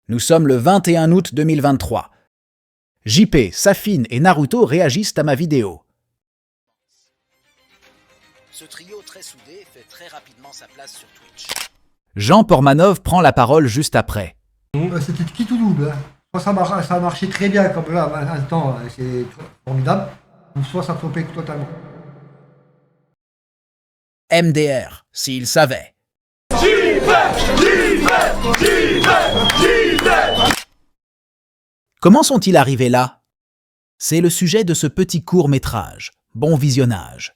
Nous sommes le 21 août 2023. JP, Safine et Naruto réagissent à ma vidéo. Ce trio très soudé fait très rapidement sa place sur Twitch. Jean Portmanov prend la parole juste après. C'était qui tout double. Soit ça a marché très bien, comme là, un temps, c'est formidable, ou soit ça flopait totalement. MDR, s'il savait. Comment sont-ils arrivés là? C'est le sujet de ce petit court-métrage. Bon visionnage.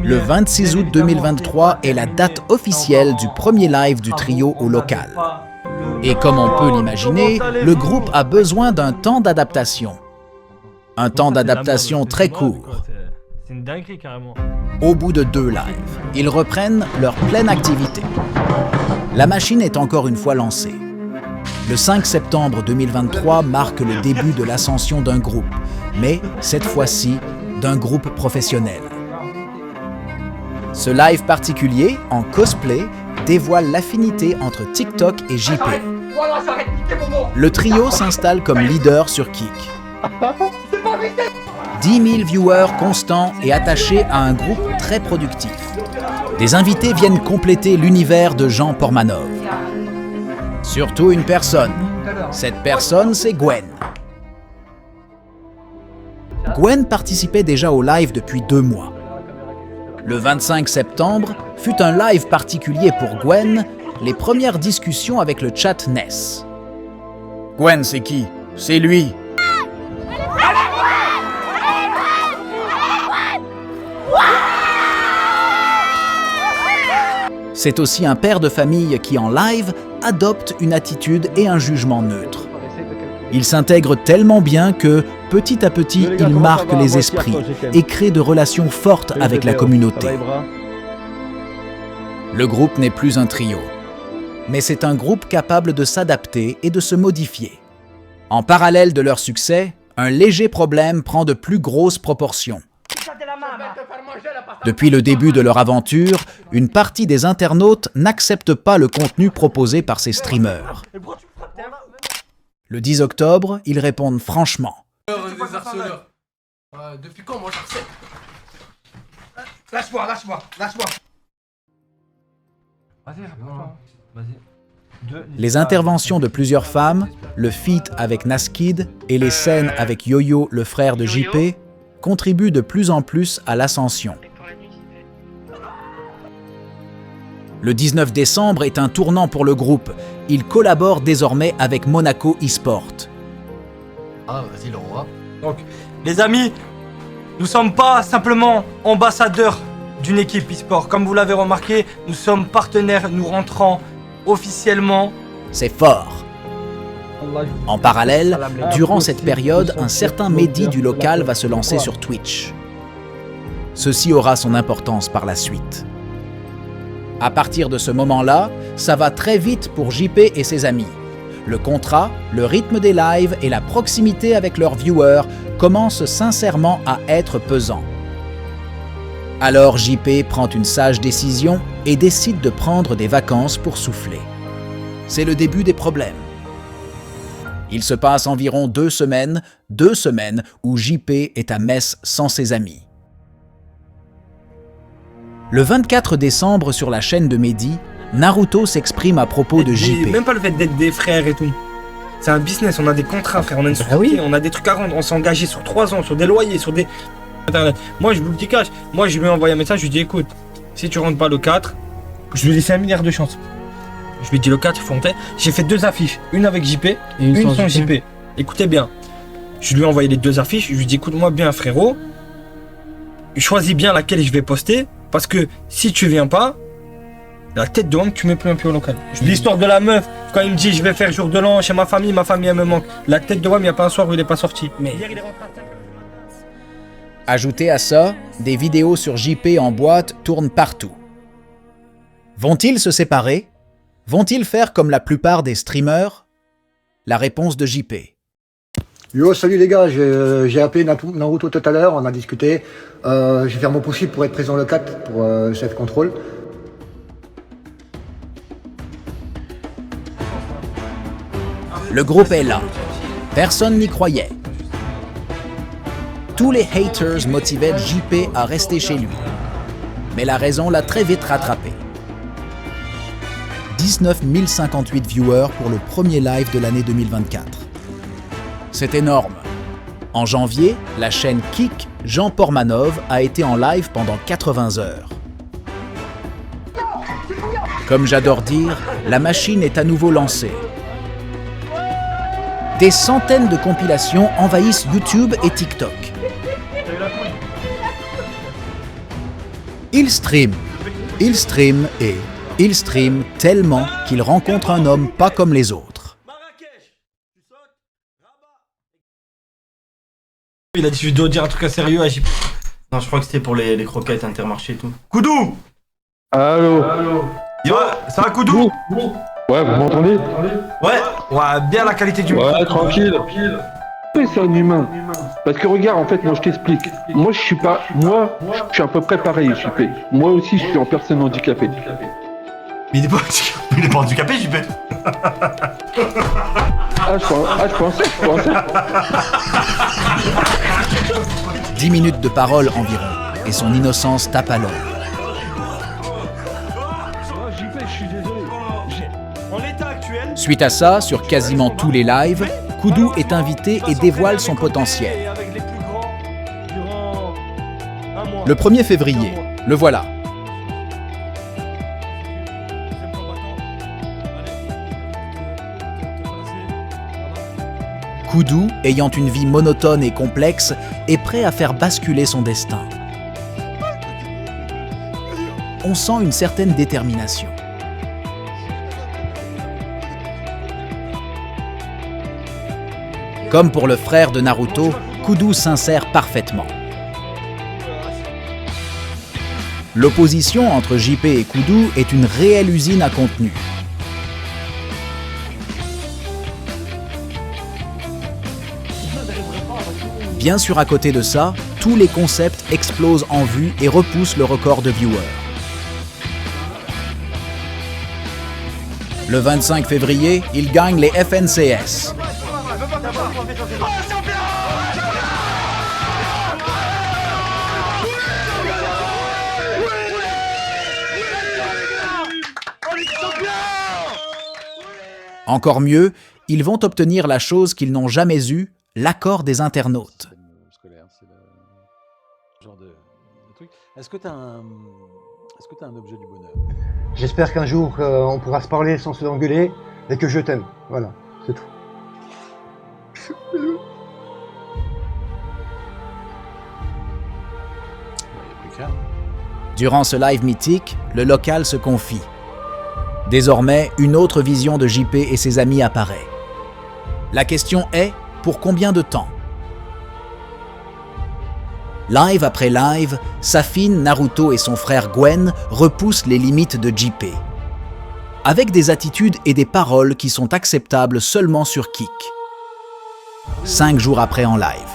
Le 26 août 2023 est la date officielle du premier live du trio au local. Et comme on peut l'imaginer, le groupe a besoin d'un temps d'adaptation. Un temps d'adaptation très court. C'est une dinguerie carrément. Au bout de 2 lives, ils reprennent leur pleine activité. La machine est encore une fois lancée. Le 5 septembre 2023 marque le début de l'ascension d'un groupe, mais cette fois-ci, d'un groupe professionnel. Ce live particulier, en cosplay, dévoile l'affinité entre TikTok et JP. Le trio s'installe comme leader sur Kik. 10 000 viewers constants et attachés à un groupe très productif. Des invités viennent compléter l'univers de Jean Portmanov. Surtout une personne. Cette personne, c'est Gwen. Gwen participait déjà au live depuis 2 mois. Le 25 septembre fut un live particulier pour Gwen, les premières discussions avec le chat NES. Gwen, c'est qui? C'est lui. C'est aussi un père de famille qui, en live, adopte une attitude et un jugement neutre. Il s'intègre tellement bien que, petit à petit, il marque les esprits et crée de relations fortes avec la communauté. Le groupe n'est plus un trio, mais c'est un groupe capable de s'adapter et de se modifier. En parallèle de leur succès, un léger problème prend de plus grosses proportions. Depuis le début de leur aventure, une partie des internautes n'accepte pas le contenu proposé par ces streamers. Le 10 octobre, ils répondent franchement. Des harceleurs. Depuis quand moi j'harcèle? Lâche-moi. Les interventions de plusieurs femmes, le feat avec Naskid et les scènes avec Yo-Yo, le frère de JP, contribuent de plus en plus à l'ascension. Le 19 décembre est un tournant pour le groupe. Il collabore désormais avec Monaco eSport. Ah, vas-y le roi. Donc, les amis, nous sommes pas simplement ambassadeurs d'une équipe e-sport. Comme vous l'avez remarqué, nous sommes partenaires, nous rentrons officiellement. C'est fort. En parallèle, durant cette période, un certain Mehdi du local va se lancer sur Twitch. Ceci aura son importance par la suite. À partir de ce moment-là, ça va très vite pour JP et ses amis. Le contrat, le rythme des lives et la proximité avec leurs viewers commencent sincèrement à être pesants. Alors JP prend une sage décision et décide de prendre des vacances pour souffler. C'est le début des problèmes. Il se passe environ 2 semaines où JP est à Metz sans ses amis. Le 24 décembre sur la chaîne de Mehdi, Naruto s'exprime à propos de JP. Même pas le fait d'être des frères et tout. C'est un business, on a des contrats, frère, on a une société, on a des trucs à rendre, on s'est engagé sur 3 ans, sur des loyers, sur des... Internet. Moi, je vous le dis cash, moi je lui ai envoyé un message, je lui ai dit écoute, si tu rentres pas le 4, je lui ai laissé 1 milliard de chances. Je lui ai dit le 4, il faut monter. J'ai fait 2 affiches, une avec JP et une sans JP. Écoutez bien, je lui ai envoyé les 2 affiches, je lui ai dit écoute-moi bien frérot, choisis bien laquelle je vais poster, parce que si tu viens pas, la tête de homme, tu mets plus un pied au local. L'histoire de la meuf, quand il me dit je vais faire jour de l'an chez ma famille elle me manque. La tête de homme, il n'y a pas un soir où il n'est pas sorti. Mais Ajoutez à ça, des vidéos sur JP en boîte tournent partout. Vont-ils se séparer? Vont-ils faire comme la plupart des streamers? La réponse de JP. Yo, salut les gars, j'ai appelé Naruto tout à l'heure, on a discuté. Je vais faire mon possible pour être présent le 4 pour chef contrôle. Le groupe est là. Personne n'y croyait. Tous les haters motivaient JP à rester chez lui. Mais la raison l'a très vite rattrapé. 19 058 viewers pour le premier live de l'année 2024. C'est énorme. En janvier, la chaîne Kik Jean Portmanov a été en live pendant 80 heures. Comme j'adore dire, la machine est à nouveau lancée. Des centaines de compilations envahissent YouTube et TikTok. Il stream et il stream tellement qu'il rencontre un homme pas comme les autres. Il a dit je dois dire un truc à sérieux à JP. Non, je crois que c'était pour les croquettes Intermarché et tout. Koudou! Allô? Yo, ça va Koudou? Ouais, vous m'entendez? Ouais, bien la qualité du micro. Ouais, tranquille. Oui, c'est un humain. Parce que regarde, en fait, moi je t'explique. Moi je suis à peu près pareil, JP. Moi aussi je suis en personne handicapée. Mais il est pas handicapé, JP. Je pensais. 10 minutes de parole environ, et son innocence tape à l'œil. JP, je suis désolé. En l'état actuel. Suite à ça, sur quasiment tous les lives, Koudou est invité et dévoile son potentiel. Avec les plus grands durant un mois. Le 1er février, le voilà. Koudou, ayant une vie monotone et complexe, est prêt à faire basculer son destin. On sent une certaine détermination. Comme pour le frère de Naruto, Koudou s'insère parfaitement. L'opposition entre JP et Koudou est une réelle usine à contenu. Bien sûr, à côté de ça, tous les concepts explosent en vue et repoussent le record de viewers. Le 25 février, il gagne les FNCS. Encore mieux, ils vont obtenir la chose qu'ils n'ont jamais eue, l'accord des internautes. Est-ce que tu as un objet du bonheur? J'espère qu'un jour on pourra se parler sans se engueuler et que je t'aime. Voilà, c'est tout. Durant ce live mythique, le local se confie. Désormais, une autre vision de JP et ses amis apparaît. La question est, pour combien de temps? Live après live, Safin, Naruto et son frère Gwen repoussent les limites de JP. Avec des attitudes et des paroles qui sont acceptables seulement sur Kik. 5 jours après en live.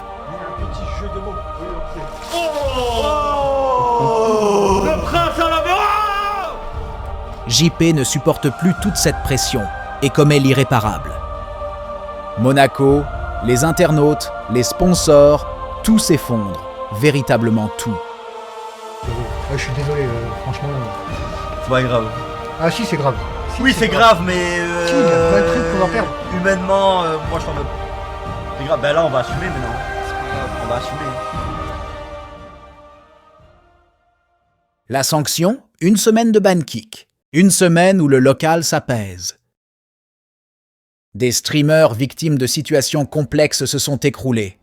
JP ne supporte plus toute cette pression et commet l'irréparable. Monaco, les internautes, les sponsors, tout s'effondre. Véritablement tout. Je suis désolé, franchement. C'est pas grave. Ah si, c'est grave. Si, Oui, c'est grave, mais. Si, il y a plein de trucs qu'on va perdre. Humainement, moi je suis en mode. C'est grave, ben là on va assumer maintenant. On va assumer. La sanction, 1 semaine de ban Kik. 1 semaine où le local s'apaise. Des streamers victimes de situations complexes se sont écroulés.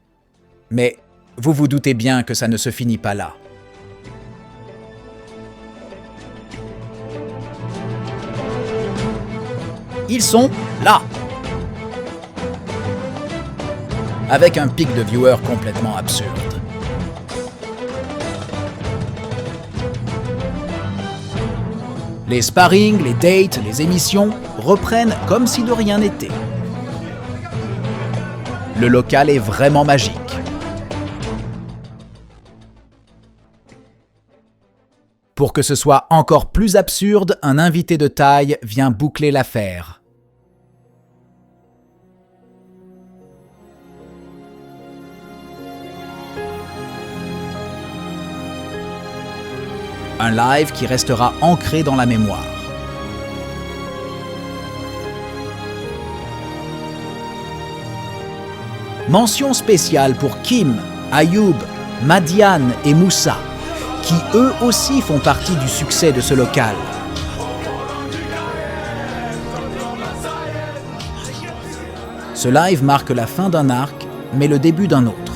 Mais vous vous doutez bien que ça ne se finit pas là. Ils sont là. Avec un pic de viewers complètement absurde. Les sparring, les dates, les émissions reprennent comme si de rien n'était. Le local est vraiment magique. Pour que ce soit encore plus absurde, un invité de taille vient boucler l'affaire. Un live qui restera ancré dans la mémoire. Mention spéciale pour Kim, Ayoub, Madiane et Moussa, qui eux aussi font partie du succès de ce local. Ce live marque la fin d'un arc, mais le début d'un autre.